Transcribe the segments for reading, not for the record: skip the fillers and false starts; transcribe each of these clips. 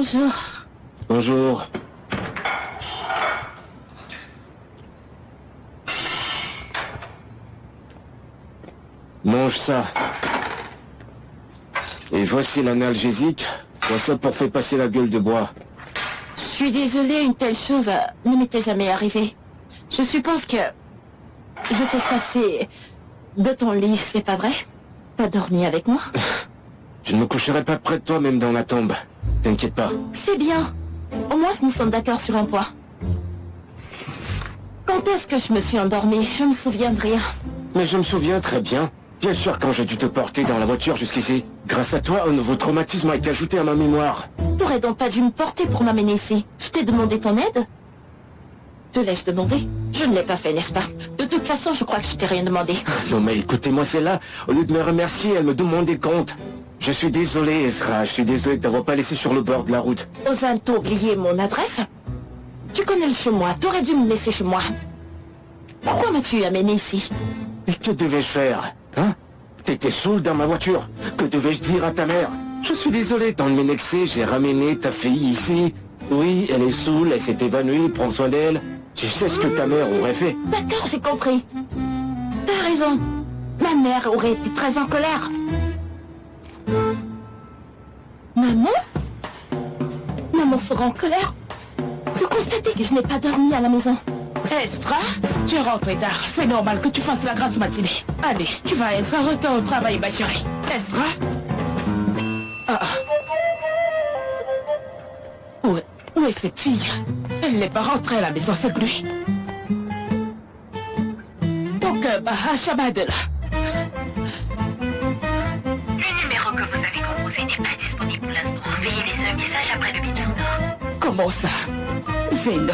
Bonjour. Bonjour. Mange ça. Et voici l'analgésique. Ça pour faire passer la gueule de bois. Je suis désolée, une telle chose ne m'était jamais arrivée. Je suppose que je t'ai chassé de ton lit, c'est pas vrai? T'as dormi avec moi? Je ne me coucherai pas près de toi, même dans la tombe. T'inquiète pas. C'est bien. Au moins, nous sommes d'accord sur un point. Quand est-ce que je me suis endormie? Je me souviens de rien. Mais je me souviens très bien. Bien sûr, quand j'ai dû te porter dans la voiture jusqu'ici. Grâce à toi, un nouveau traumatisme a été ajouté à ma mémoire. T'aurais donc pas dû me porter pour m'amener ici. Je t'ai demandé ton aide? Te l'ai-je demandé? Je ne l'ai pas fait, n'est-ce pas? De toute façon, je crois que je t'ai rien demandé. Non mais écoutez-moi, c'est là. Au lieu de me remercier, elle me demande des comptes. Je suis désolé, Ezra. Je suis désolé de t'avoir pas laissé sur le bord de la route. Ozan, t'as oublié mon adresse? Tu connais le chez moi. T'aurais dû me laisser chez moi. Pourquoi m'as-tu amené ici? Et que devais-je faire? Hein? T'étais saoul dans ma voiture. Que devais-je dire à ta mère? Je suis désolé, dans le Ménexé, j'ai ramené ta fille ici. Oui, elle est saoule, elle s'est évanouie, prends soin d'elle. Tu sais ce que ta mère aurait fait? D'accord, j'ai compris. T'as raison. Ma mère aurait été très en colère. Maman? Maman sera en colère. Vous constatez que je n'ai pas dormi à la maison. Ezra, tu es rentré tard. C'est normal que tu fasses la grasse matinée. Allez, tu vas être en retard au travail, ma chérie. Ezra? Ah. Où est cette fille? Elle n'est pas rentrée à la maison cette nuit. Donc, Shabbat est là. Le numéro que vous avez composé n'est pas disponible pour l'instant. Veuillez laisser un message après le bip sonore. Comment ça? Zéno.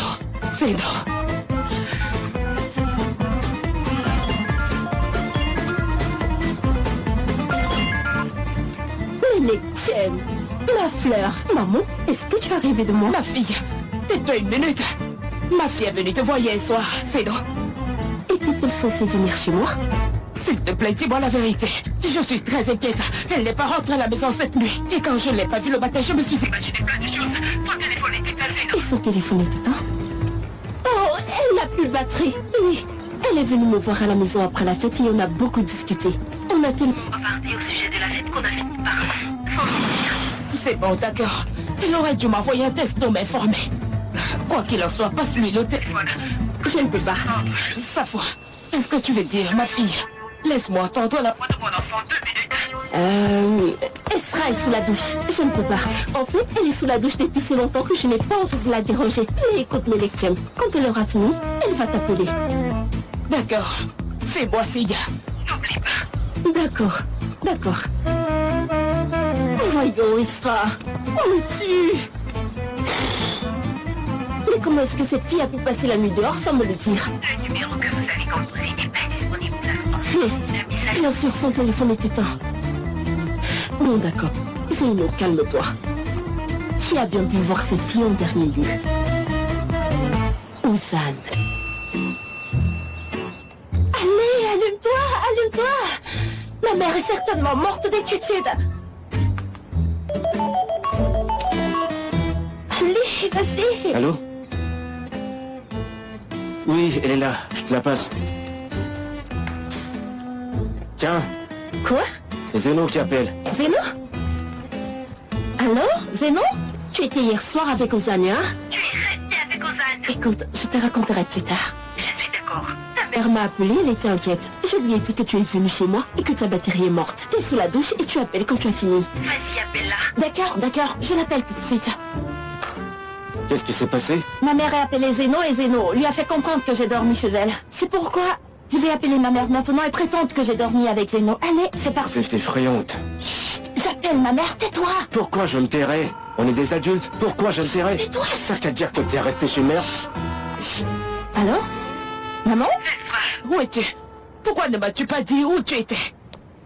Les tiennes. Ma fleur. Maman, est-ce que tu as rêvé de moi? Ma fille, tais-toi une minute. Ma fille est venue te voir hier soir, Zéno. Était-elle censée venir chez moi? S'il te plaît, dis-moi la vérité. Je suis très inquiète. Elle n'est pas rentrée à la maison cette nuit. Et quand je ne l'ai pas vue le matin, je me suis imaginé plein de choses. Ton téléphone est éteint, Zéno. Et son téléphone est éteint? Oh, elle n'a plus de batterie. Oui, elle est venue me voir à la maison après la fête et on a beaucoup discuté. On a-t-il... Repartez au sujet de la fête qu'on a faite par C'est bon, d'accord. Elle aurait dû m'envoyer un test pour m'informer. Quoi qu'il en soit, passe-lui le téléphone. Je ne peux pas. Sa foi. Qu'est-ce que tu veux dire, ma fille? Laisse-moi entendre la voix de mon enfant 2 minutes. Ezra est sous la douche. Je ne peux pas. En fait, elle est sous la douche depuis si longtemps que je n'ai pas envie de la déranger. Mais écoute, mes lectures. Quand elle aura fini, elle va t'appeler. D'accord. Fais-moi signe. N'oublie pas. D'accord. Voyons, Ezra. Où es-tu? Mais comment est-ce que cette fille a pu passer la nuit dehors sans me le dire? Le numéro que vous avez composé n'est pas disponible pour l'instant. Bien sûr, son téléphone est éteint. Bon, d'accord. Zéno, calme-toi. Qui a bien pu voir cette fille en dernier lieu? Ozan. Allez, allume-toi. Ma mère est certainement morte d'inquiétude. Allez, vas-y. Allô? Oui, elle est là. Je te la passe. Tiens, Quoi? c'est Zéno qui appelle. Zéno? Allô, Zéno? Tu étais hier soir avec Ozan, hein? Tu es resté avec Ozan. Écoute, je te raconterai plus tard. Je suis d'accord. Ta mère m'a appelé, elle était inquiète. Je lui ai dit que tu es venu chez moi et que ta batterie est morte. T'es sous la douche et tu appelles quand tu as fini. Vas-y, appelle-la. D'accord, je l'appelle tout de suite. Qu'est-ce qui s'est passé? Ma mère a appelé Zéno et Zéno lui a fait comprendre que j'ai dormi chez elle. C'est pourquoi je vais appeler ma mère maintenant et prétendre que j'ai dormi avec Zéno. Allez, c'est parti. C'est effrayante. Chut, j'appelle ma mère, tais-toi. Pourquoi je me tairais? On est des adultes. Pourquoi je me tairais? Tais-toi. Ça veut dire que t'es resté chez mère? Allô? Maman? Où es-tu? Pourquoi ne m'as-tu pas dit où tu étais?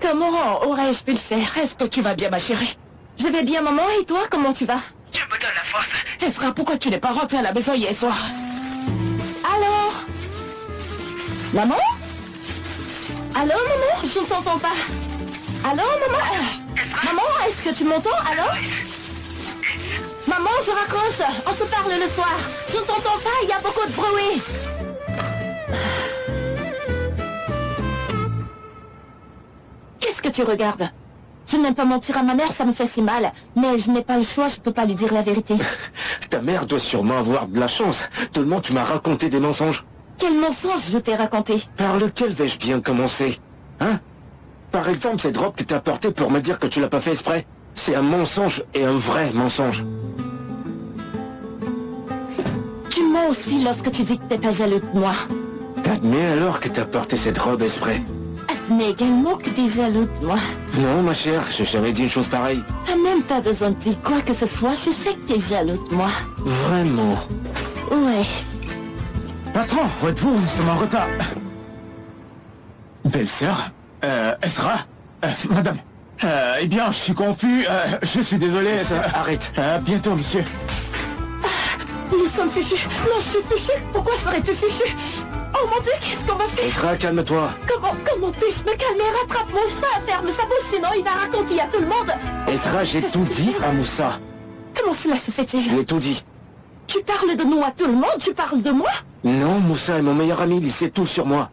Comment aurais-je pu le faire? Est-ce que tu vas bien, ma chérie? Je vais bien, maman, et toi, comment tu vas? Tu me donnes la force. Ezra, pourquoi tu n'es pas rentré à la maison hier soir? Allô? Maman? Allô, maman? Je ne t'entends pas. Allô, maman? Maman, est-ce que tu m'entends? Allô? Maman, je raccroche. On se parle le soir. Je ne t'entends pas, il y a beaucoup de bruit. Qu'est-ce que tu regardes? Je n'aime pas mentir à ma mère, ça me fait si mal. Mais je n'ai pas le choix, je peux pas lui dire la vérité. Ta mère doit sûrement avoir de la chance. Tellement tu m'as raconté des mensonges. Quel mensonge je t'ai raconté? Par lequel vais-je bien commencer? Hein? Par exemple, cette robe que t'as portée pour me dire que tu l'as pas fait exprès. C'est un mensonge et un vrai mensonge. Tu mens aussi lorsque tu dis que t'es pas jaloux de moi. T'admets alors que t'as porté cette robe exprès? Admets également que t'es jaloux de moi. Non, ma chère, j'ai jamais dit une chose pareille. T'as même pas besoin de dire quoi que ce soit, je sais que t'es jaloux de moi. Vraiment? Ouais. Patron, où êtes-vous? Nous sommes en retard. Belle-sœur, Ezra, madame. Eh bien, je suis confus, je suis désolé. Arrête. Bientôt, monsieur. Nous sommes fichus. Non, je suis fichu. Pourquoi serais-tu fichu? Oh mon Dieu, qu'est-ce qu'on va faire? Ezra, calme-toi. Comment puis-je me calmer? Rattrape Moussa, ferme sa bouche, sinon il va raconter à tout le monde. Ezra, j'ai tout dit à Moussa. Comment cela se fait-il? Je l'ai tout dit. Tu parles de nous à tout le monde? Tu parles de moi? Non, Moussa est mon meilleur ami, il sait tout sur moi.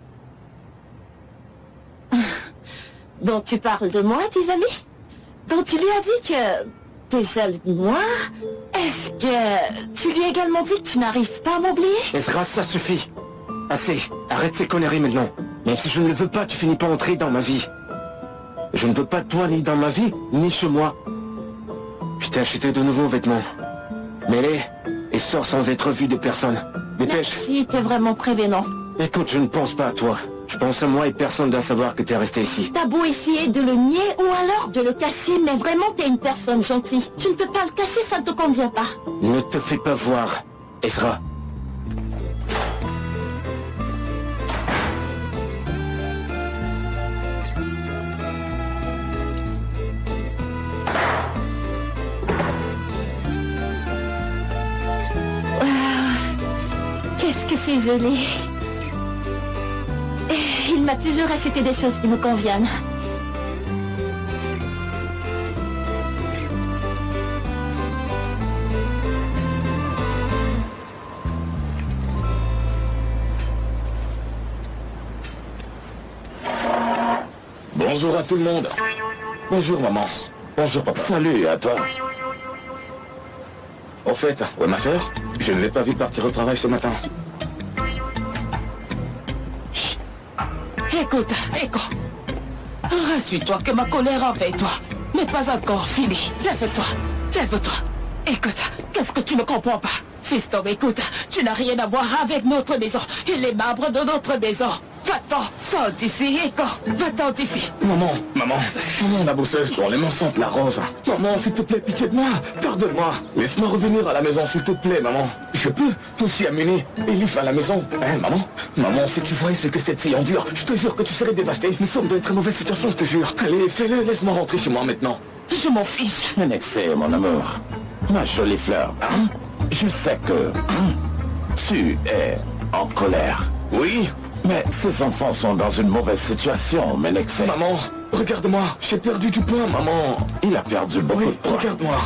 Donc tu parles de moi, tes amis? Donc tu lui as dit que t'es jaloux de moi? Est-ce que tu lui as également dit que tu n'arrives pas à m'oublier? Ezra, ça suffit. Assez. Arrête ces conneries maintenant. Même si je ne le veux pas, tu finis par entrer dans ma vie. Je ne veux pas de toi ni dans ma vie, ni chez moi. Je t'ai acheté de nouveaux vêtements. Mets-les et sors sans être vu de personne. Dépêche. Merci, t'es vraiment prévenant. Écoute, je ne pense pas à toi. Je pense à moi et personne ne doit savoir que t'es resté ici. T'as beau essayer de le nier ou alors de le cacher, mais vraiment t'es une personne gentille. Tu ne peux pas le cacher, ça ne te convient pas. Ne te fais pas voir, Ezra. Qu'est-ce que c'est joli. Il m'a toujours récité des choses qui me conviennent. Bonjour à tout le monde. Bonjour, maman. Bonjour, papa. Salut à toi. Au fait, ouais, ma soeur, je ne l'ai pas vu partir au travail ce matin. Écoute. Rassure-toi que ma colère envers toi n'est pas encore finie. Lève-toi. Écoute, qu'est-ce que tu ne comprends pas? Fiston, écoute, tu n'as rien à voir avec notre maison et les membres de notre maison. Va-t'en, sors d'ici, Echo. Va-t'en d'ici. Maman, la bosseuse pour les mensonges, la rose. Maman, s'il te plaît, pitié de moi. Pardonne-moi. Laisse-moi revenir à la maison, s'il te plaît, maman. Je peux aussi amener Elif à la maison. Hein, maman? Maman, si tu voyais ce que cette fille endure, je te jure que tu serais dévastée. Nous sommes dans une très mauvaise situation, je te jure. Allez, fais-le, laisse-moi rentrer chez moi maintenant. Je m'en fiche. Un excès, mon amour. Ma jolie fleur, hein? Je sais que tu es en colère. Oui, mais ces enfants sont dans une mauvaise situation, Menexé. Maman, regarde-moi, j'ai perdu du poids, maman. Il a perdu beaucoup de poids. Regarde-moi.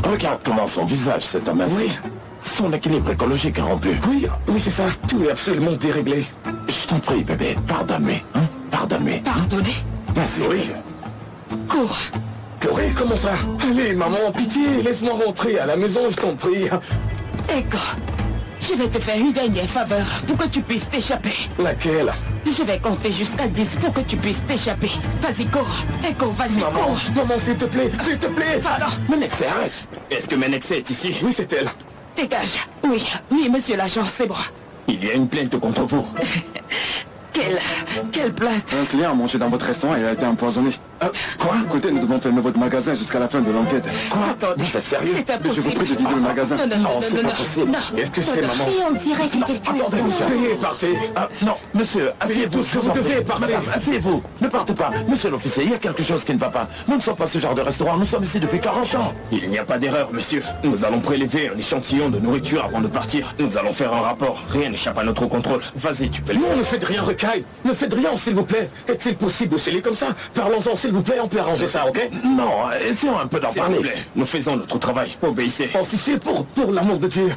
Regarde comment son visage s'est aminci. Oui. Son équilibre écologique est rompu. Oui, c'est ça. Tout est absolument déréglé. Je t'en prie, bébé, pardonne-moi. Hein? Pardonne-moi. Pardonnez? Vas-y. Oui. Cours. Oui, comment ça? Allez, maman, pitié, laisse-moi rentrer à la maison, je t'en prie. Echo, je vais te faire une dernière faveur pour que tu puisses t'échapper. Laquelle? Je vais compter jusqu'à 10 pour que tu puisses t'échapper. Vas-y, cours. Echo, vas-y, cours. Maman, s'il te plaît, Pardon. Menexé, arrête. Est-ce que Menexé est ici? Oui, c'est elle. Dégage. Oui, monsieur l'agent, c'est moi. Il y a une plainte contre vous. Quelle plainte? Un client a mangé dans votre restaurant et a été empoisonné. Quoi? Écoutez, nous devons fermer votre magasin jusqu'à la fin de l'enquête. Quoi? Attendez. Vous êtes sérieux? C'est impossible. Je vous prie de vider le magasin. Non, c'est pas possible. non. Qu'est-ce que c'est, maman? Et on dirait que quelqu'un... Attendez, monsieur. Veuillez partez. Non, monsieur, asseyez-vous. Vous devez partir. Madame, asseyez-vous. Ne partez pas. Monsieur l'officier, il y a quelque chose qui ne va pas. Nous ne sommes pas ce genre de restaurant. Nous sommes ici depuis 40 ans. Il n'y a pas d'erreur, monsieur. Nous allons prélever un échantillon de nourriture avant de partir. Nous allons faire un rapport. Rien n'échappe à notre contrôle. Vas-y, tu peux le faire. Non, ne faites rien, Recaille. Ne faites rien, s'il vous plaît. Est-il possible de sceller comme ça? Parlons-en, s'il vous plaît. vous plaît, on peut arranger ça, ok? Non, essayons un peu d'en S'il vous parler. plaît, nous faisons notre travail. Obéissez. Officier, pour l'amour de Dieu.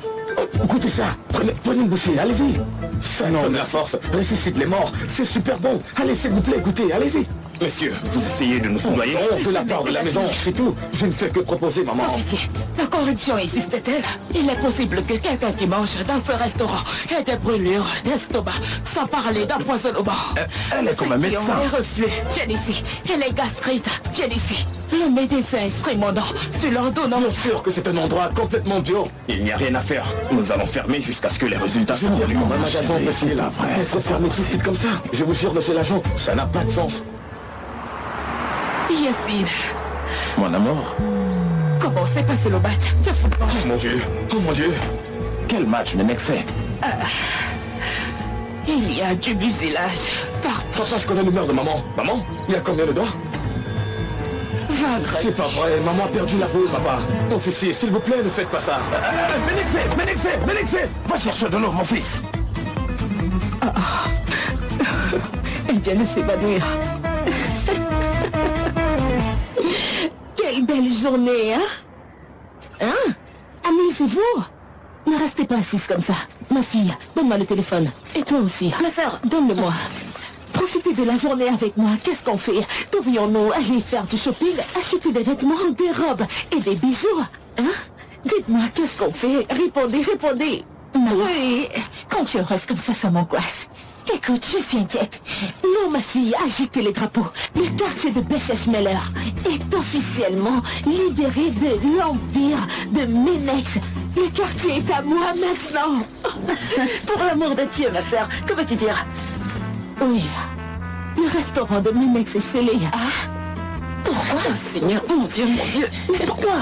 Écoutez ça. Prenez une bouchée, allez-y. Faites de la force. Ressuscite les morts. C'est super bon. Allez, s'il vous plaît, écoutez, allez-y. Monsieur, vous essayez de nous soudoyer? On fait la part de la maison, c'est tout. Je ne fais que proposer, maman. Officier, la corruption existe-t-elle? Il est possible que quelqu'un qui mange dans ce restaurant ait des brûlures d'estomac, sans parler d'empoisonnement. Elle est comme un Ceux qui ont médecin. les reflux, viens ici. Et les gastrites, viens ici. Le médecin inscrit mon nom sur l'ordonnance. Bien sûr que c'est un endroit complètement dur. Il n'y a rien à faire. Nous allons fermer jusqu'à ce que les résultats soient connus. Un magasin facile après. Elle se ferme tout de suite comme ça. Je vous jure, monsieur l'agent, ça n'a pas de sens. Yacine, Mon amour. comment s'est passé le match de football? Mon Dieu. Oh mon Dieu. Quel match, Menexé? Il y a du mucilage partout. Papa, je connais l'humeur de maman. Maman, il y a combien de doigts? Vaincre. C'est pas vrai, maman a perdu la boule, papa. Officier, s'il vous plaît, ne faites pas ça. Menexé, va chercher de l'eau, mon fils. Elle vient de s'évanouir. Quelle belle journée, hein? Hein? Amusez-vous. Ne restez pas assise comme ça. Ma fille, donne-moi le téléphone. Et toi aussi. Ma sœur, donne-le-moi. Profitez de la journée avec moi. Qu'est-ce qu'on fait? Devrions-nous aller faire du shopping, acheter des vêtements, des robes et des bijoux? Hein? Dites-moi, qu'est-ce qu'on fait? Répondez. Oui, quand tu restes comme ça m'angoisse. Écoute, je suis inquiète. Non, ma fille, agitez les drapeaux. Le quartier de Bessesmeller est officiellement libéré de l'empire de Menex. Le quartier est à moi maintenant. Pour l'amour de Dieu, ma sœur, que veux-tu dire? Oui, le restaurant de Menex est scellé. Ah? Pourquoi? Oh, Seigneur, mon Dieu. Mais pourquoi?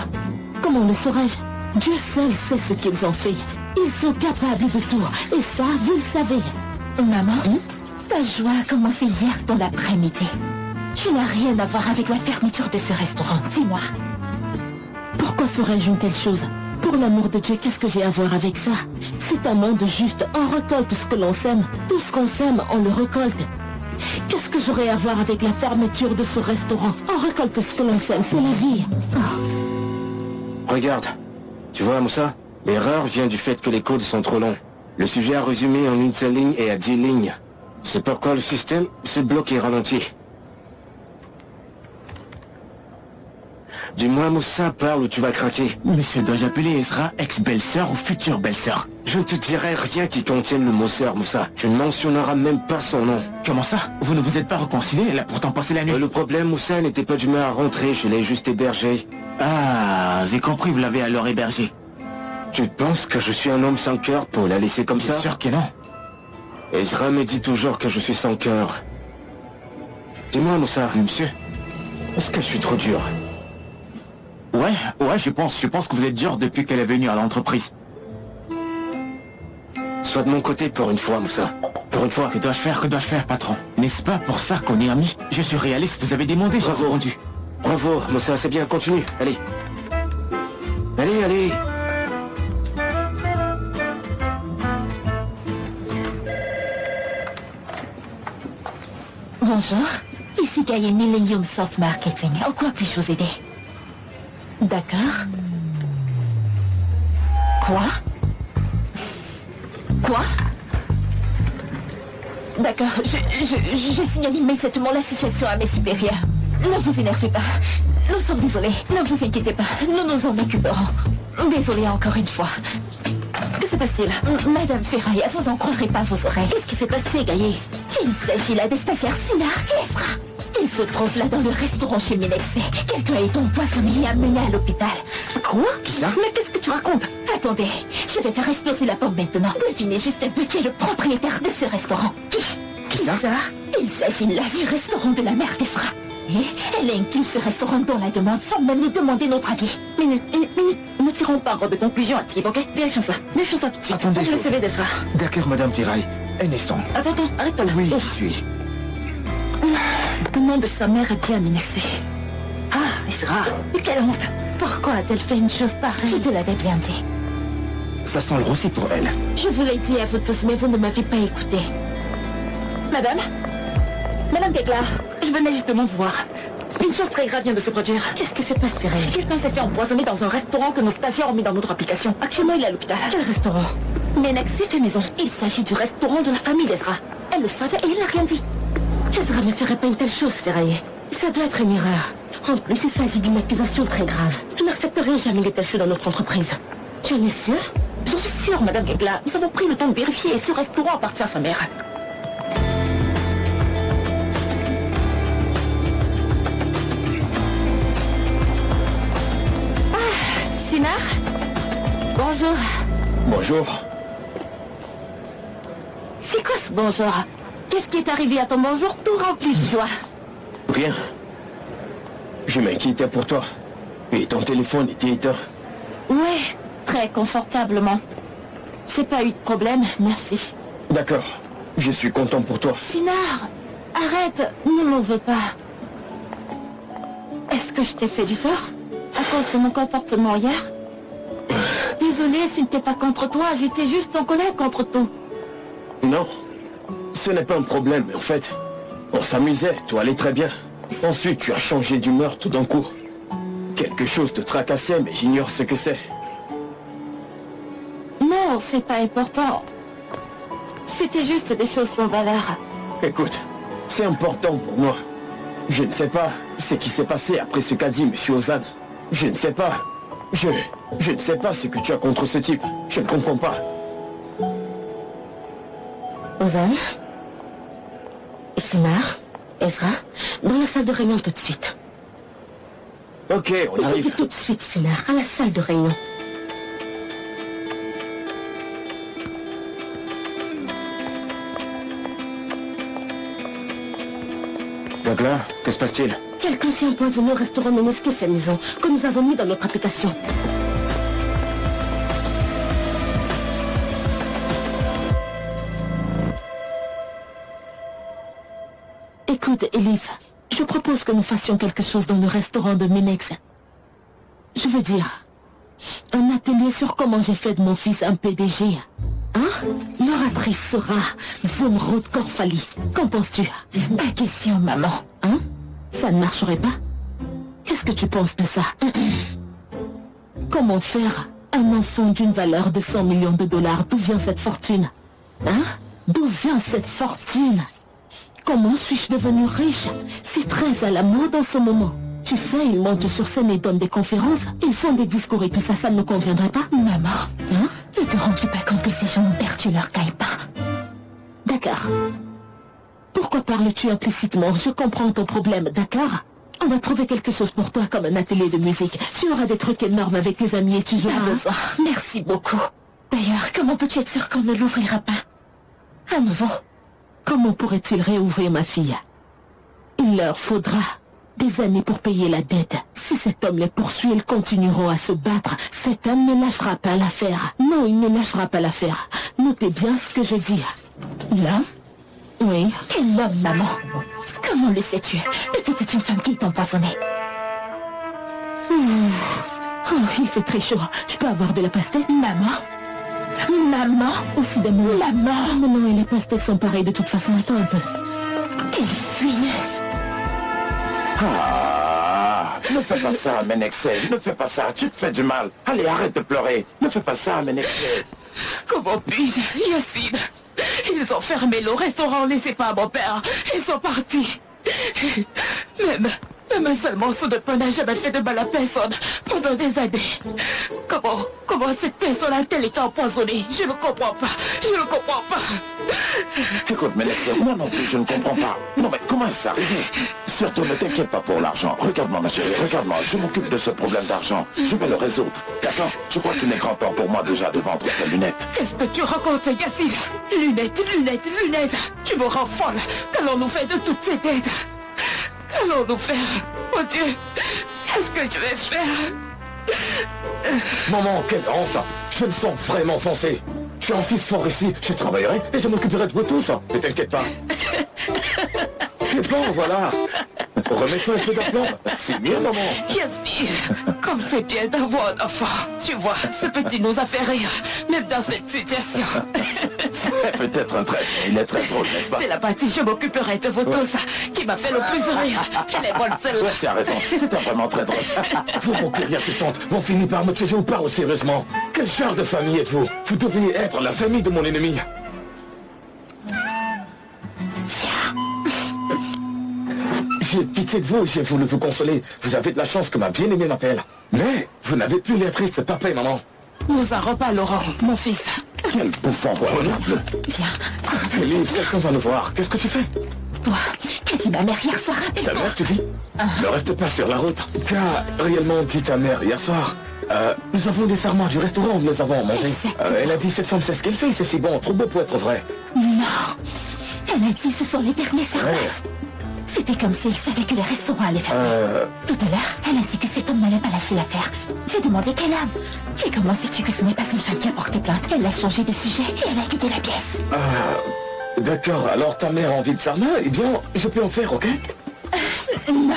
Comment le saurais-je? Dieu seul sait ce qu'ils ont fait. Ils sont capables de tout. Et ça, vous le savez. Maman, ta joie a commencé hier dans l'après-midi. Tu n'as rien à voir avec la fermeture de ce restaurant, dis-moi. Pourquoi ferais-je une telle chose? Pour l'amour de Dieu, qu'est-ce que j'ai à voir avec ça? C'est un monde juste, on récolte ce que l'on sème. Tout ce qu'on sème, on le récolte. Qu'est-ce que j'aurais à voir avec la fermeture de ce restaurant? On récolte ce que l'on sème, c'est la vie. Oh. Regarde. Tu vois, Moussa, l'erreur vient du fait que les codes sont trop longs. Le sujet a résumé en une seule ligne et à 10 lignes. C'est pourquoi le système se bloque et ralentit. Dis-moi, Moussa, parle ou tu vas craquer. Monsieur, dois-je appeler Ezra ex-belle-sœur ou future belle-sœur? Je ne te dirai rien qui contienne le mot sœur, Moussa. Tu ne mentionneras même pas son nom. Comment ça? Vous ne vous êtes pas réconciliés? Elle a pourtant passé la nuit. Le problème, Moussa n'était pas d'humeur à rentrer, je l'ai juste hébergé. Ah, j'ai compris, vous l'avez alors hébergé. Tu penses que je suis un homme sans cœur pour la laisser comme ça? Bien sûr que non. Ezra me dit toujours que je suis sans cœur. Dis-moi, Moussa. Monsieur? Est-ce que je suis trop dur? Ouais, je pense que vous êtes dur depuis qu'elle est venue à l'entreprise. Sois de mon côté pour une fois, Moussa. Pour une fois. Que dois-je faire, patron? N'est-ce pas pour ça qu'on est amis? Je suis réaliste, vous avez demandé, j'ai répondu. Bravo, Moussa, c'est bien, continue. Allez. Allez. Bonjour, ici Gaïa Millennium Soft Marketing. En quoi puis-je vous aider? D'accord. Quoi? D'accord, je signale immédiatement la situation à mes supérieurs. Ne vous énervez pas. Nous sommes désolés. Ne vous inquiétez pas. Nous nous en occuperons. Désolée encore une fois. Que se passe-t-il? Madame Ferraille, vous n'en croirez pas vos oreilles. Qu'est-ce qui s'est passé, Gaïa? Il s'agit là des stagiaires Sina et Ezra. Ils se trouvent là dans le restaurant chez Menexé. Quelqu'un est empoisonné et amené à l'hôpital. Quoi? Qui ça? Mais qu'est-ce que tu racontes? Attendez, je vais faire exploser la bombe maintenant. Devinez juste un peu qui est le propriétaire de ce restaurant. Qui ça? Il s'agit là du restaurant de la mère d'Ezra. Et elle a inclus ce restaurant dans la demande sans même nous demander notre avis. Minute. Ne tirons pas de conclusion hâtive, ok? Vérifions ça tout de suite. Attendez, Le CV d'Ezra. D'accord, Madame Tiraille. Un instant. Attends, arrête-toi là. Oui, je suis. Le nom de sa mère est bien menacé. Ah, Ezra, quelle honte. Pourquoi a-t-elle fait une chose pareille? Je te l'avais bien dit. Ça sent le roussi pour elle. Je vous l'ai dit à vous tous, mais vous ne m'avez pas écouté. Madame Deglar, je venais justement vous voir. Une chose très grave vient de se produire. Qu'est-ce qui s'est passé, Ray? Quelqu'un s'est fait empoisonner dans un restaurant que nos stagiaires ont mis dans notre application. Actuellement, il est à l'hôpital. Quel restaurant? Menexi fait maison. Il s'agit du restaurant de la famille d'Ezra. Elle le savait et il n'a rien dit. Ezra ne ferait pas une telle chose, Ferraille. Ça doit être une erreur. En plus, il s'agit d'une accusation très grave. Je n'accepterai jamais de telles choses dans notre entreprise. Tu en es sûre? J'en suis sûre, Madame Gegla. Nous avons pris le temps de vérifier et ce restaurant appartient à sa mère. Sinar? Bonjour. Bonjour. C'est quoi ce bonjour? Qu'est-ce qui est arrivé à ton bonjour tout rempli de joie? Rien. Je m'inquiétais pour toi. Et ton téléphone était éteint. Ouais, très confortablement. J'ai pas eu de problème, merci. D'accord. Je suis content pour toi. Sinar, arrête, ne m'en veux pas. Est-ce que je t'ai fait du tort? À cause de mon comportement hier? Désolée, ce n'était pas contre toi, j'étais juste en colère contre tout. Non. Ce n'est pas un problème, en fait. On s'amusait, tout allait très bien. Ensuite, tu as changé d'humeur tout d'un coup. Quelque chose te tracassait, mais j'ignore ce que c'est. Non, c'est pas important. C'était juste des choses sans valeur. Écoute, c'est important pour moi. Je ne sais pas ce qui s'est passé après ce qu'a dit M. Ozan. Je ne sais pas. Je ne sais pas ce que tu as contre ce type. Je ne comprends pas. Ozan? Sinar? Ezra? Dans la salle de réunion tout de suite. Ok, on Je dis arrive. tout de suite, Sinar, à la salle de réunion. Gagla, que se passe-t-il? Quelqu'un s'est empoisonné au restaurant Menesque fait maison, que nous avons mis dans notre application. Écoute, Elif, je propose que nous fassions quelque chose dans le restaurant de Menex. Je veux dire, un atelier sur comment j'ai fait de mon fils un PDG. Hein? L'oratrice sera Zumrud Korfali. Qu'en penses-tu? Pas question, maman. Hein? Ça ne marcherait pas? Qu'est-ce que tu penses de ça? Comment faire un enfant d'une valeur de 100 millions de dollars? D'où vient cette fortune? Hein? D'où vient cette fortune? Comment suis-je devenu riche? C'est très à la mode en ce moment. Tu sais, ils montent sur scène et donnent des conférences. Ils font des discours et tout ça, ça ne me conviendrait pas. Maman, hein? Ne te rends-tu pas compte que ces gens ont perdu leur caille-pain? D'accord. Pourquoi parles-tu implicitement? Je comprends ton problème, d'accord? On va trouver quelque chose pour toi comme un atelier de musique. Tu auras des trucs énormes avec tes amis et tu joueras. Pas besoin. Merci beaucoup. D'ailleurs, comment peux-tu être sûr qu'on ne l'ouvrira pas? À nouveau. Comment pourrait-il réouvrir ma fille? Il leur faudra des années pour payer la dette. Si cet homme les poursuit, ils continueront à se battre. Cet homme ne lâchera pas l'affaire. Non, il ne lâchera pas l'affaire. Notez bien ce que je dis. L'homme? Oui. Quel homme, maman? Comment le sais-tu? Peut-être c'est une femme qui t'a empoisonné. Oh, il fait très chaud. Je peux avoir de la pastèque? Maman? Maman? Aussi des mots. Maman? Non, et les pastèques sont pareilles de toute façon. Attends un peu. Quelle finesse! Ah, ne fais pas ça, Menexé. Ne fais pas ça. Tu te fais du mal. Allez, arrête de pleurer. Ne fais pas ça, Menexé. Comment puis-je, Yacine? Ils ont fermé le restaurant, laissez pas à mon père. Ils sont partis. Même un seul morceau de pain n'a jamais fait de mal à personne pendant des années. Comment cette personne a-t-elle été empoisonnée? Je ne comprends pas. Je ne comprends pas. Écoute, Menexé, moi non plus, je ne comprends pas. Non, mais comment c'est arrivé? Surtout, ne t'inquiète pas pour l'argent. Regarde-moi, ma chérie, regarde-moi. Je m'occupe de ce problème d'argent. Je vais le résoudre. D'accord? Je crois qu'il est grand temps pour moi déjà de vendre ces lunettes. Qu'est-ce que tu racontes, Yacine? Lunettes. Tu me rends folle. Qu'allons-nous faire de toutes ces dettes? Qu'allons-nous faire? Mon Dieu, qu'est-ce que je vais faire? Maman, quelle honte! Je me sens vraiment foncé. Je suis un fils fort ici, je travaillerai et je m'occuperai de vous tous. Ne t'inquiète pas. C'est bon, voilà. Remets-toi un peu d'aplomb. C'est mieux, maman. Yacine, comme c'est bien d'avoir un enfant. Tu vois, ce petit nous a fait rire, même dans cette situation. C'est peut-être un trait, mais il est très drôle, n'est-ce pas? C'est la partie je m'occuperai de vous tous qui m'a fait le plus rire. Elle est bonne celle-là. Ouais, tu as raison. C'était vraiment très drôle. Vos concurrents puissantes vont finir par me tuer, je vous parle sérieusement. Quel genre de famille êtes-vous? Vous devriez être la famille de mon ennemi. J'ai pitié de vous, j'ai voulu vous consoler. Vous avez de la chance que ma bien-aimée m'appelle. Mais vous n'avez plus l'air triste, papa et maman. Nous en reparlerons, mon fils. Quel bouffon abominable. Viens. Elise, quelqu'un va nous voir. Qu'est-ce que tu fais? Toi, qu'a dit ma mère hier soir? Ta Rappelle-toi. mère, tu dis? Ne reste pas sur la route. Qu'a réellement dit ta mère hier soir? Nous avons des serments du restaurant où nous avons mangé. Elle a dit cette femme sait ce qu'elle fait, c'est si bon, trop beau pour être vrai. Non. Elle a dit ce sont les derniers services. C'était comme si elle savait que le restaurant allait fermer. Tout à l'heure, elle a dit que cet homme n'allait pas lâcher l'affaire. J'ai demandé quel homme. Et comment sais-tu que ce n'est pas une femme qui a porté plainte? Elle a changé de sujet et elle a quitté la pièce. D'accord, alors ta mère a envie de Sarna, eh bien, je peux en faire, ok? Non.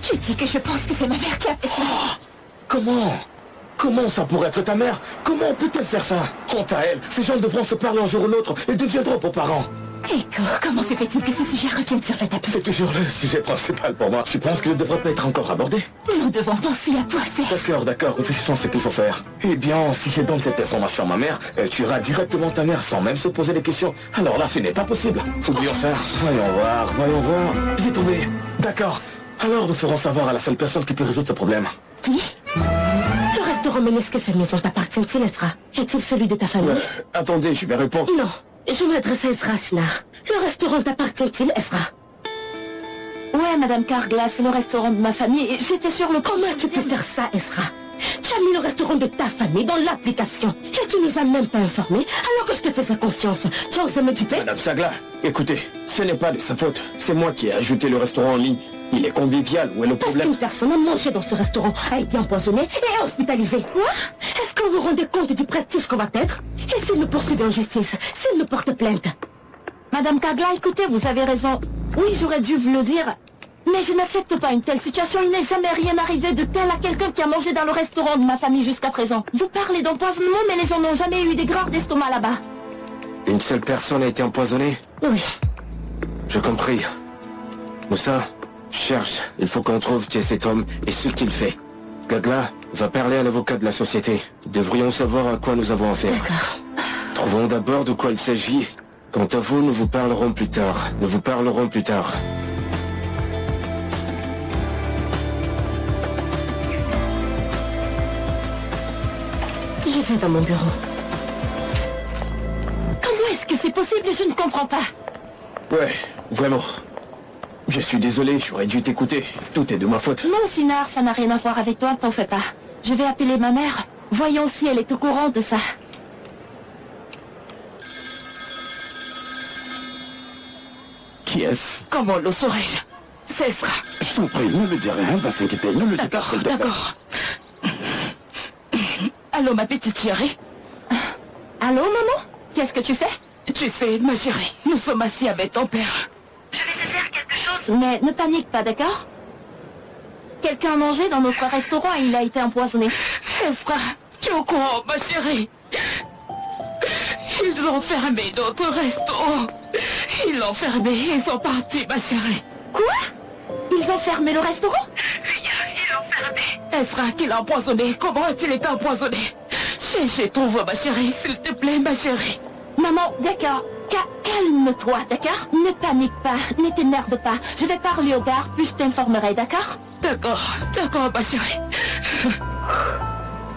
Je dis que je pense que c'est ma mère qui a fait ça. Comment ça pourrait être ta mère? Comment peut-elle faire ça? Quant à elle, ces gens devront se parler un jour ou l'autre et deviendront beaux parents. Écho, comment se fait-il que ce sujet revienne sur le tapis? C'est toujours le sujet principal pour moi. Tu penses qu'il ne devrait pas être encore abordé? Nous devons penser à toi faire. D'accord, réfléchissons à ce qu'il faut faire. Eh bien, si je donne cette information à ma mère, elle tuera directement ta mère sans même se poser des questions. Alors là, ce n'est pas possible. Oublions ça. Voyons voir. J'ai trouvé. D'accord. Alors nous ferons savoir à la seule personne qui peut résoudre ce problème. Qui? Le restaurant Ménesque Maison t'appartient-il, Esra? Est-il celui de ta famille? Attendez, je vais répondre. Non, je m'adresse à Esra Sinar. Le restaurant t'appartient-il, Esra? Ouais, Madame Carglass, c'est le restaurant de ma famille et j'étais sur le... Comment tu peux faire ça, Esra? Tu as mis le restaurant de ta famille dans l'application et tu nous as même pas informés alors que je te faisais confiance. Tu as osé me duper? Madame Sagla, écoutez, ce n'est pas de sa faute. C'est moi qui ai ajouté le restaurant en ligne. Il est convivial, où est le Parce problème? qu'une personne a mangé dans ce restaurant, a été empoisonnée et hospitalisée. Quoi? Est-ce que vous vous rendez compte du prestige qu'on va perdre? Et s'il nous poursuit en justice? S'il nous porte plainte? Madame Kagla, écoutez, vous avez raison. Oui, j'aurais dû vous le dire. Mais je n'accepte pas une telle situation. Il n'est jamais rien arrivé de tel à quelqu'un qui a mangé dans le restaurant de ma famille jusqu'à présent. Vous parlez d'empoisonnement, mais les gens n'ont jamais eu des graves d'estomac là-bas. Une seule personne a été empoisonnée? Oui. J'ai compris. Moussa, cherche. Il faut qu'on trouve qui est cet homme et ce qu'il fait. Gagla va parler à l'avocat de la société. Devrions savoir à quoi nous avons affaire. D'accord. Trouvons d'abord de quoi il s'agit. Quant à vous, nous vous parlerons plus tard. Je vais dans mon bureau. Comment est-ce que c'est possible? Je ne comprends pas. Ouais, vraiment. Je suis désolé, j'aurais dû t'écouter. Tout est de ma faute. Non, Sinar, ça n'a rien à voir avec toi, t'en fais pas. Je vais appeler ma mère. Voyons si elle est au courant de ça. Qui est-ce? Comment le saurais-je? C'est ça. Je t'en prie, ne me dis rien, va s'inquiéter, ne me dis pas, s'il te plaît. D'accord. Allô, ma petite chérie? Allô, maman? Qu'est-ce que tu fais? Tu sais, ma chérie, nous sommes assis avec ton père. Je vais te faire quelque chose. Mais ne panique pas, d'accord? Quelqu'un a mangé dans notre restaurant et il a été empoisonné. Frère, tu es au courant, ma chérie? Ils ont fermé notre restaurant. Ils l'ont fermé, ils sont partis, ma chérie. Quoi? Ils ont fermé le restaurant? Ils l'ont fermé. Esra qui l'a empoisonné. Comment a-t-il été empoisonné? Je trouve, ma chérie, s'il te plaît, ma chérie. Maman, d'accord. Calme-toi, d'accord? Ne panique pas, ne t'énerve pas. Je vais parler au gars, puis je t'informerai, d'accord? D'accord, ma chérie.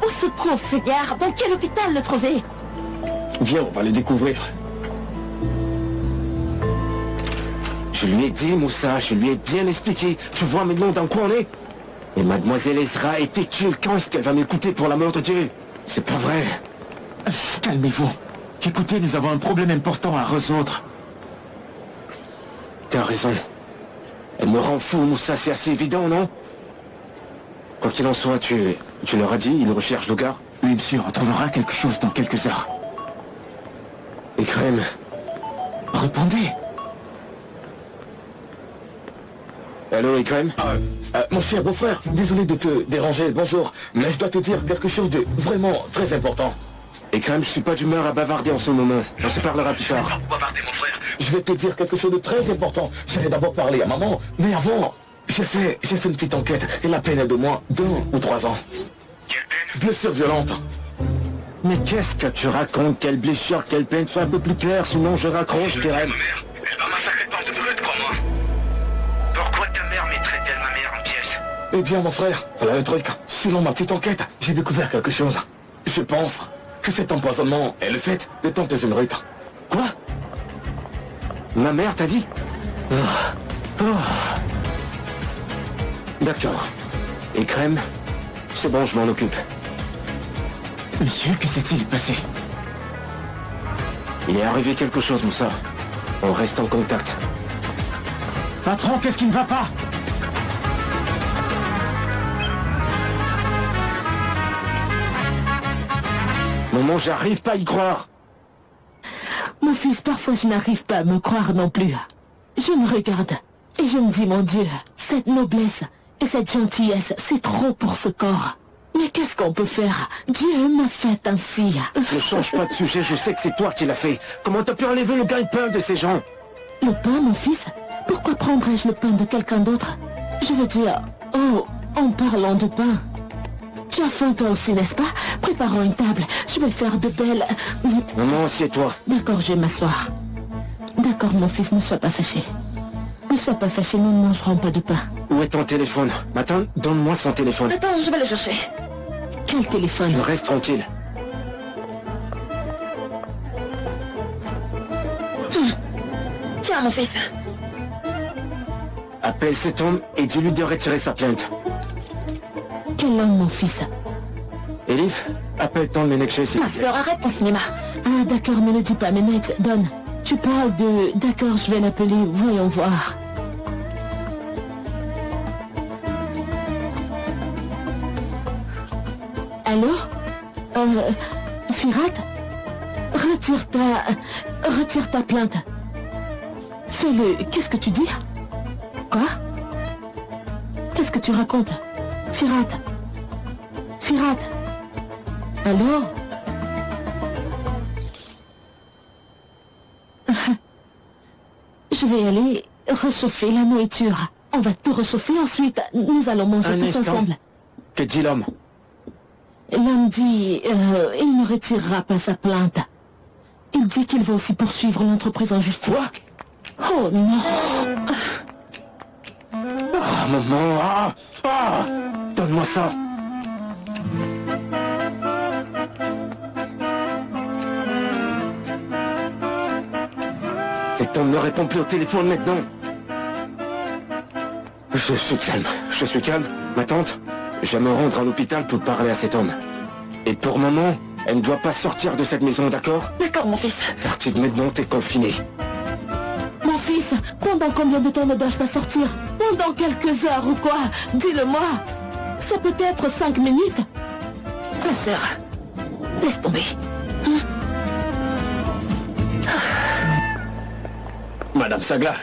Où se trouve ce gars? Dans quel hôpital le trouver? Viens, on va le découvrir. Je lui ai dit, Moussa, je lui ai bien expliqué. Je vois maintenant dans quoi on est. Et mademoiselle Ezra est têtue. Quand est-ce qu'elle va m'écouter pour l'amour de Dieu? C'est pas vrai. Calmez-vous. Écoutez, nous avons un problème important à résoudre. T'as raison. Elle me rend fou, Moussa, c'est assez évident, non? Quoi qu'il en soit, tu leur as dit, ils recherchent le gars? Oui, monsieur, on trouvera quelque chose dans quelques heures. Ekrem, Répondez. allô, Ekrem? Mon cher beau-frère, désolé de te déranger, bonjour. Mais je dois te dire quelque chose de vraiment très important. Ekrem, je suis pas d'humeur à bavarder en ce moment. On se parlera plus tard. Bavardez, mon frère. Je vais te dire quelque chose de très important. J'allais d'abord parler à maman, mais avant, j'ai fait une petite enquête et la peine est de moins 2 ou 3 ans. Quelle peine? Blessure violente. Mais qu'est-ce que tu racontes? Quelle blessure, quelle peine? Sois un peu plus clair, sinon je raccroche, Ma Kerem. mère, elle va massacrer par de brut, crois-moi. Pourquoi ta mère mettrait-elle ma mère en pièces? Eh bien, mon frère, voilà le truc. Selon ma petite enquête, j'ai découvert quelque chose. Je pense que cet empoisonnement est le fait de tante Zumruth. Quoi? Ma mère t'a dit? D'accord. Ekrem, c'est bon, je m'en occupe. Monsieur, que s'est-il passé? Il est arrivé quelque chose, Moussa. On reste en contact. Patron, qu'est-ce qui ne va pas? Maman, j'arrive pas à y croire. Mon fils, parfois je n'arrive pas à me croire non plus. Je me regarde et je me dis, mon Dieu, cette noblesse et cette gentillesse, c'est trop pour ce corps. Mais qu'est-ce qu'on peut faire? Dieu m'a fait ainsi. Ne change pas de sujet, je sais que c'est toi qui l'as fait. Comment t'as pu enlever le gagne-pain de ces gens? Le pain, mon fils? Pourquoi prendrais-je le pain de quelqu'un d'autre? Je veux dire, oh, en parlant de pain. Tu as faim toi aussi, n'est-ce pas? Préparons une table. Je vais faire de belles... Maman, assieds-toi. D'accord, je vais m'asseoir. D'accord, mon fils, ne sois pas fâché. Ne sois pas fâché, nous ne mangerons pas de pain. Où est ton téléphone? Matin, donne-moi son téléphone. Attends, je vais le chercher. Quel téléphone? Reste tranquille. Tiens, mon fils. Appelle cet homme et dis-lui de retirer sa plainte. Quel homme, mon fils? Elif, appelle ton Menekche, s'il Ma te plaît. sœur, arrête ton cinéma. Ah, d'accord, ne le dis pas, mais mec, donne. Tu parles de... D'accord, je vais l'appeler, voyons voir. Allô? Firat? Retire ta plainte. Fais-le. Qu'est-ce que tu dis? Quoi? Qu'est-ce que tu racontes? Firat? Firat? Allô? Je vais aller réchauffer la nourriture. On va tout réchauffer, ensuite nous allons manger Un tous instant. ensemble. Que dit l'homme? L'homme dit, il ne retirera pas sa plainte. Il dit qu'il va aussi poursuivre l'entreprise en justice. Quoi? Oh non! Ah, maman, donne-moi ça. Cet homme ne répond plus au téléphone maintenant. Je suis calme. Ma tante, je vais me rendre à l'hôpital pour parler à cet homme. Et pour maman, elle ne doit pas sortir de cette maison, d'accord? D'accord, mon fils. À partir de maintenant, t'es confiné. Mon fils, pendant combien de temps ne dois-je pas sortir? Pendant quelques heures ou quoi? Dis-le-moi. Ça peut être 5 minutes. Ma sœur, laisse tomber. Madame Sagla,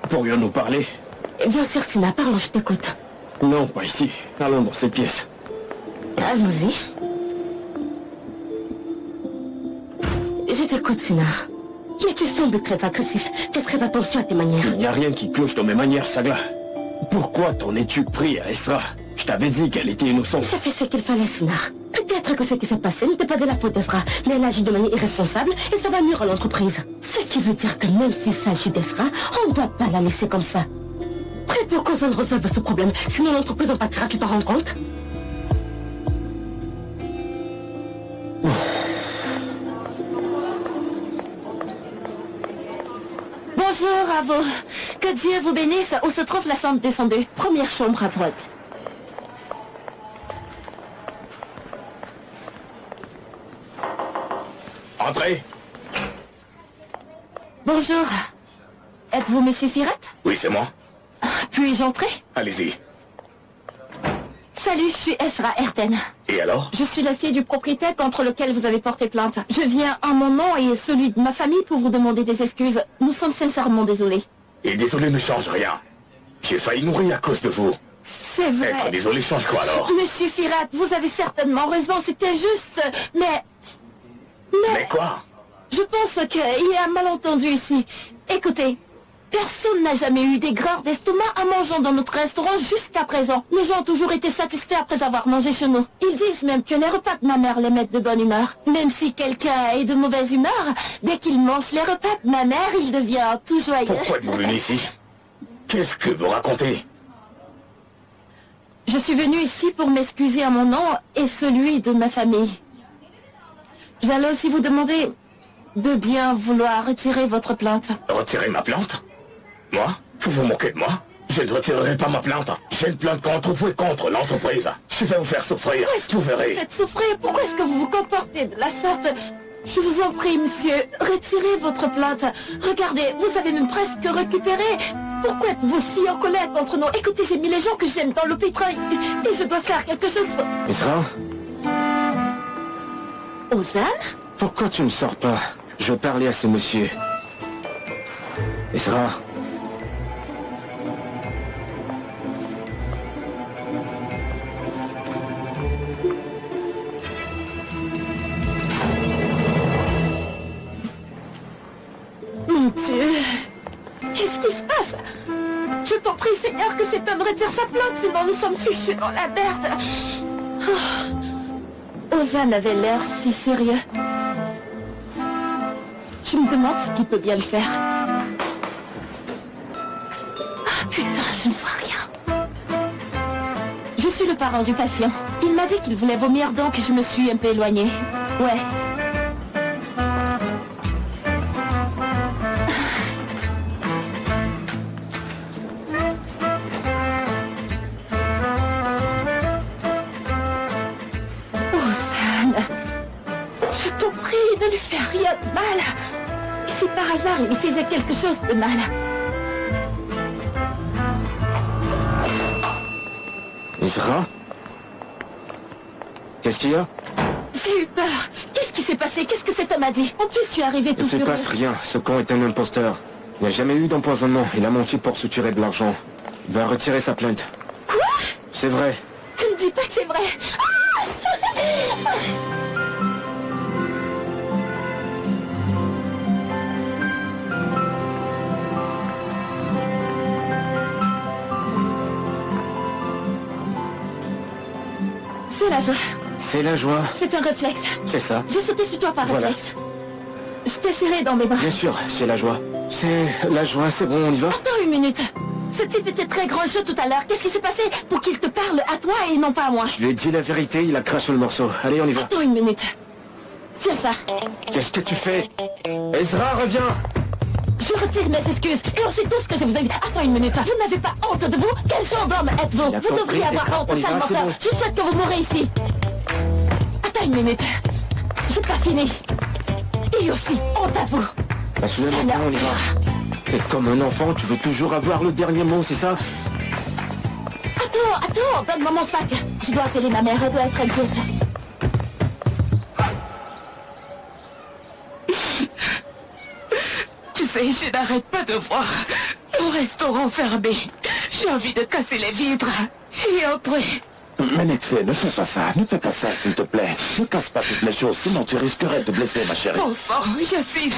pourrions-nous parler? Bien sûr, Sina, parle, je t'écoute. Non, pas ici. Allons dans cette pièce. Allons-y. Je t'écoute, Sina. Mais tu sembles très agressif. Fais très attention à tes manières. Il n'y a rien qui cloche dans mes manières, Sagla. Pourquoi t'en es-tu pris à Esra? Je t'avais dit qu'elle était innocente. J'ai fait ce qu'il fallait, Sina. Peut-être que ce qui s'est passé n'était pas de la faute d'Esra, mais elle agit de manière irresponsable et ça va nuire à l'entreprise. Ce qui veut dire que même s'il s'agit d'Esra, on ne doit pas la laisser comme ça. Prêt pour qu'on s'en résolve ce problème, sinon l'entreprise en pâtira, tu t'en rends compte? Bonjour à vous. Que Dieu vous bénisse. Où se trouve la chambre descendue? Première chambre à droite. Entrez. Bonjour. Êtes-vous Monsieur Firat? Oui, c'est moi. Puis-je entrer? Allez-y. Salut, je suis Esra Erten. Et alors? Je suis la fille du propriétaire contre lequel vous avez porté plainte. Je viens en mon nom et celui de ma famille pour vous demander des excuses. Nous sommes sincèrement désolés. Et désolé ne change rien. J'ai failli mourir à cause de vous. C'est vrai. Être désolé change quoi alors? Monsieur Firat, vous avez certainement raison, c'était juste... Mais Mais quoi? Je pense qu'il y a un malentendu ici. Écoutez, personne n'a jamais eu d'aigreur d'estomac en mangeant dans notre restaurant jusqu'à présent. Les gens ont toujours été satisfaits après avoir mangé chez nous. Ils disent même que les repas de ma mère les mettent de bonne humeur. Même si quelqu'un est de mauvaise humeur, dès qu'il mange les repas de ma mère, il devient tout joyeux. Pourquoi êtes-vous venu ici? Qu'est-ce que vous racontez? Je suis venue ici pour m'excuser à mon nom et celui de ma famille. J'allais aussi vous demander de bien vouloir retirer votre plainte. Retirer ma plainte? Moi? Vous vous moquez de moi? Je ne retirerai pas ma plainte. J'ai une plainte contre vous et contre l'entreprise. Je vais vous faire souffrir. Vous verrez. Faites souffrir. Pourquoi est-ce que vous vous comportez de la sorte? Je vous en prie, monsieur, retirez votre plainte. Regardez, vous avez même presque récupéré. Pourquoi êtes-vous si en colère contre nous? Écoutez, j'ai mis les gens que j'aime dans le pétrin et je dois faire quelque chose. Ezra, Ozan? pourquoi tu ne sors pas? Je veux parler à ce monsieur. Ezra. Mon Dieu, qu'est-ce qui se passe? Je t'en prie, Seigneur, que cet homme retire sa plainte, sinon nous sommes fichus dans la merde. Oh. Ozan avait l'air si sérieux. Je me demande s'il peut bien le faire. Ah putain, je ne vois rien. Je suis le parent du patient. Il m'a dit qu'il voulait vomir, donc je me suis un peu éloignée. Ouais. Ne lui fais rien de mal. Et si par hasard il lui faisait quelque chose de mal? Ezra? Qu'est-ce qu'il y a? J'ai eu peur. Qu'est-ce qui s'est passé? Qu'est-ce que cet homme a dit? En plus, tu es arrivé Il tout ne se sur passe rien. Ce con est un imposteur. Il n'y a jamais eu d'empoisonnement. Il a menti pour soutirer de l'argent. Il va retirer sa plainte. Quoi? C'est vrai. Tu ne dis pas que c'est vrai. Ah! C'est la joie. C'est la joie. C'est un réflexe. C'est ça. J'ai sauté sur toi par Voilà. réflexe. Je t'ai serré dans mes bras. Bien sûr, c'est la joie. C'est la joie, c'est bon, on y va? Attends une minute. Ce type était très grand jeu tout à l'heure. Qu'est-ce qui s'est passé pour qu'il te parle à toi et non pas à moi? Je lui ai dit la vérité, il a craché le morceau. Allez, on y va. Attends une minute. Tiens ça. Qu'est-ce que tu fais? Ezra, reviens! Je retire mes excuses. Et on sait tous que je vous ai dit. Attends une minute. Vous n'avez pas honte de vous? Quel genre d'homme êtes-vous? Il a Vous compris, devriez avoir Ezra, honte, on y va, sale c'est menteur. bon. Je souhaite que vous mourrez ici. Attends une minute. J'ai pas fini. Et aussi, honte à vous. Bah, souviens maintenant, on y va. T'es comme un enfant, tu veux toujours avoir le dernier mot, c'est ça? Attends, donne-moi mon sac. Je dois appeler ma mère, elle doit être inquiète. Tu sais, je n'arrête pas de voir le restaurant fermé. J'ai envie de casser les vitres et entrer. Menexé, ne fais pas ça, ne fais pas ça, s'il te plaît. Ne casse pas toutes les choses, sinon tu risquerais de te blesser, ma chérie. Bon sang, Yacine.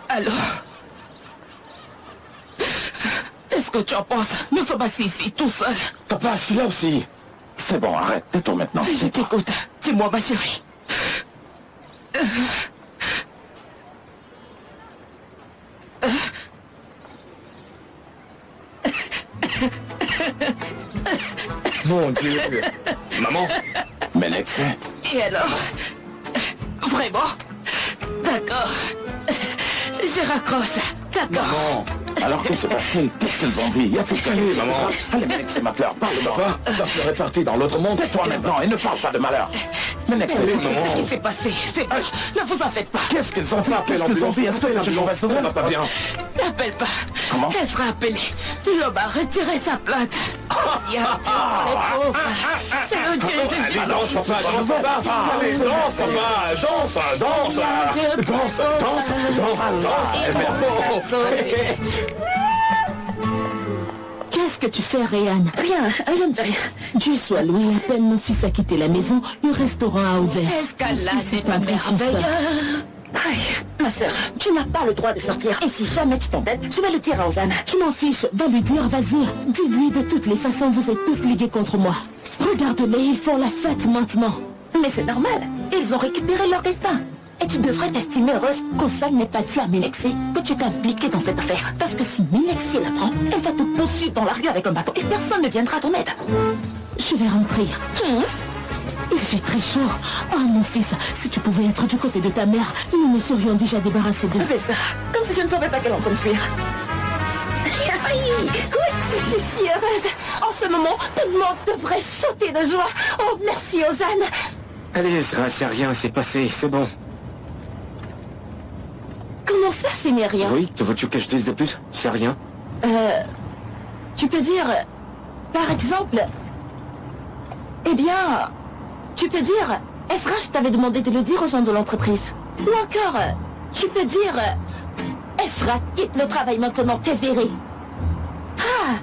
Alors, qu'est-ce que tu en penses? Nous sommes assis ici, tout seuls. Papa, je suis là aussi. C'est bon, arrête, tais-toi maintenant. Je t'écoute. Dis-moi, ma chérie. Mon Dieu. Maman? Menexé, Et alors? Vraiment? D'accord. Je raccroche. D'accord. maman, alors que se passe-t-il? Qu'est-ce qu'ils ont dit? Y a-t-il quelque chose? Maman. Allez, Menexé, ma fleur, parle-moi. Papa, ça serait parti dans l'autre monde. Tais-toi maintenant et ne parle pas de malheur. Menexé, Qu'est-ce qui s'est passé? C'est pas... Ne vous en faites pas. qu'est-ce qu'ils ont fait? Appelez l'ambulance. Est-ce que c'est une mauvaise Ça nouvelle? va pas bien. N'appelle pas. Comment? Elle sera appelée. L'homme a retiré sa plainte. Oh, il y a les pauvres. C'est le Dieu de Allez, danse, papa, danse, papa. Allez, danse, papa. Danse. Danse. Qu'est-ce que tu fais, Ryan? Rien, je ne fais rien. Dieu soit loué, à peine mon fils a quitté la maison, le restaurant a ouvert. Escalade, c'est pas pas vrai, merveilleux. Aïe, ma sœur, tu n'as pas le droit de sortir. Et si jamais tu t'entêtes, je vais le dire à Ozan. Je m'en fiche, va lui dire, vas-y. Dis-lui, de toutes les façons, vous êtes tous ligués contre moi. Regarde-les, ils font la fête maintenant. Mais c'est normal, ils ont récupéré leur destin. Et tu devrais t'estimer heureuse qu'Ozan n'ait pas dit à Milexi que tu t'es impliquée dans cette affaire. Parce que si Milexi l'apprend, elle va te poursuivre dans la rue avec un bâton et personne ne viendra à ton aide. Je vais rentrer. Il fait très chaud. Oh mon fils, si tu pouvais être du côté de ta mère, nous nous serions déjà débarrassés d'eux. C'est ça, comme si je ne savais pas qu'elle est en train de fuir. Aïe, oui, je suis si heureuse. En ce moment, tout le monde devrait sauter de joie. Oh, merci, Ozan. Allez, Ezra, c'est rien, c'est passé, c'est bon. Comment ça, ce n'est rien? Oui, que veux-tu que je te dise de plus? C'est rien. Tu peux dire, par exemple, eh bien, tu peux dire, Ezra, je t'avais demandé de le dire aux gens de l'entreprise. Ou encore, tu peux dire, Ezra, quitte le travail maintenant, t'es viré. Ah,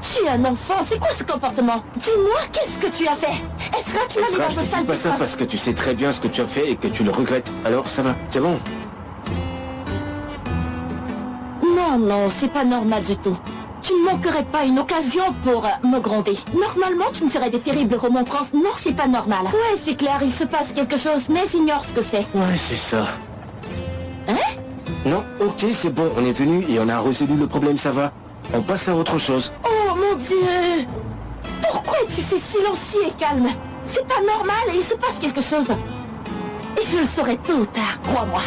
tu es un enfant, c'est quoi ce comportement? Dis-moi, qu'est-ce que tu as fait? Ezra, tu m'as mis Ezra, dans je le te sale dis pas ça parce que tu sais très bien ce que tu as fait et que tu le regrettes. Alors, ça va, c'est bon. Non, non, c'est pas normal du tout. Tu ne manquerais pas une occasion pour me gronder. Normalement, tu me ferais des terribles remontrances. Non, c'est pas normal. Ouais, c'est clair, il se passe quelque chose, mais j'ignore ce que c'est. Ouais, c'est ça. Hein? Non, ok, c'est bon, on est venu et on a résolu le problème, ça va. On passe à autre chose. Oh mon Dieu! Pourquoi es-tu si silencieux et calme? C'est pas normal, il se passe quelque chose. Et je le saurai tôt ou tard, crois-moi.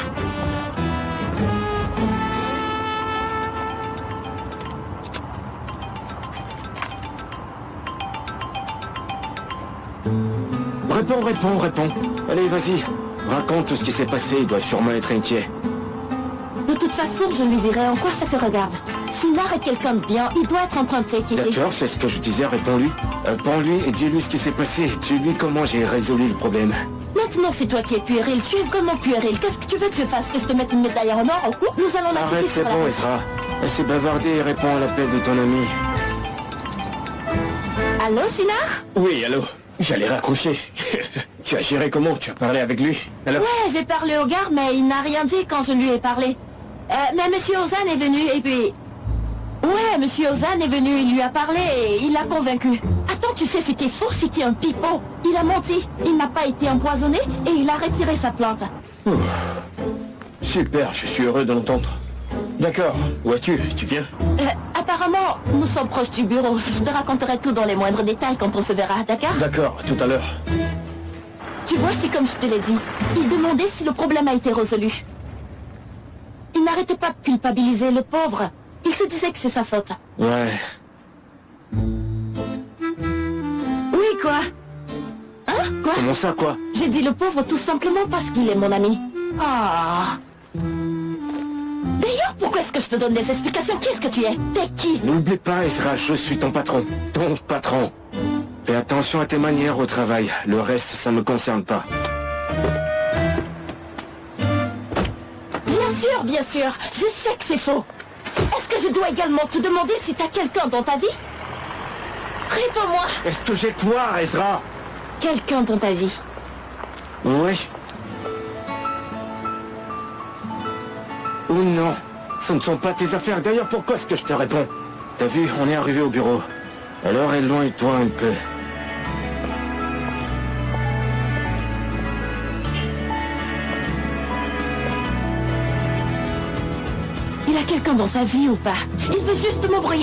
Réponds. Allez, vas-y. Raconte tout ce qui s'est passé, il doit sûrement être inquiet. De toute façon, je lui dirai en quoi ça te regarde. Sinar est quelqu'un de bien, il doit être en train de s'inquiéter. D'accord, c'est ce que je disais, réponds-lui. Réponds-lui et dis-lui ce qui s'est passé. Dis-lui comment j'ai résolu le problème. Maintenant, c'est toi qui es puéril. Tu es vraiment puéril. Qu'est-ce que tu veux que je fasse? Que je te mette une médaille en or au cou? Nous allons la Arrête, c'est bon, Ezra. Assez bavardé et réponds à l'appel de ton ami. Allô, Sinar? Oui, allô. J'allais raccrocher. Tu as géré comment? Tu as parlé avec lui? Alors... Ouais, j'ai parlé au gars, mais il n'a rien dit quand je lui ai parlé. Mais Monsieur Ozan est venu et puis... Ouais, Monsieur Ozan est venu, il lui a parlé et il l'a convaincu. Attends, tu sais, c'était faux, c'était un pipeau. Il a menti, il n'a pas été empoisonné et il a retiré sa plante. Super, je suis heureux de l'entendre. D'accord, où es-tu? Tu viens? Apparemment, nous sommes proches du bureau. Je te raconterai tout dans les moindres détails quand on se verra, d'accord? D'accord, tout à l'heure. Tu vois, c'est comme je te l'ai dit. Il demandait si le problème a été résolu. Il n'arrêtait pas de culpabiliser le pauvre. Il se disait que c'est sa faute. Ouais. Oui, quoi? Hein? Quoi? Comment ça, quoi? J'ai dit le pauvre tout simplement parce qu'il est mon ami. Ah. D'ailleurs, pourquoi est-ce que je te donne des explications? Qu'est-ce que tu es? T'es qui? N'oublie pas, Ezra, je suis ton patron. Ton patron. Fais attention à tes manières au travail. Le reste, ça ne me concerne pas. Bien sûr. Je sais que c'est faux. Est-ce que je dois également te demander si t'as quelqu'un dans ta vie? Réponds-moi. Est-ce que j'ai toi, Ezra? Quelqu'un dans ta vie? Oui. Ou non. Ce ne sont pas tes affaires. D'ailleurs, pourquoi est-ce que je te réponds? T'as vu, on est arrivé au bureau. Alors éloigne-toi un peu. Il a quelqu'un dans sa vie ou pas? Il veut juste m'embrouiller.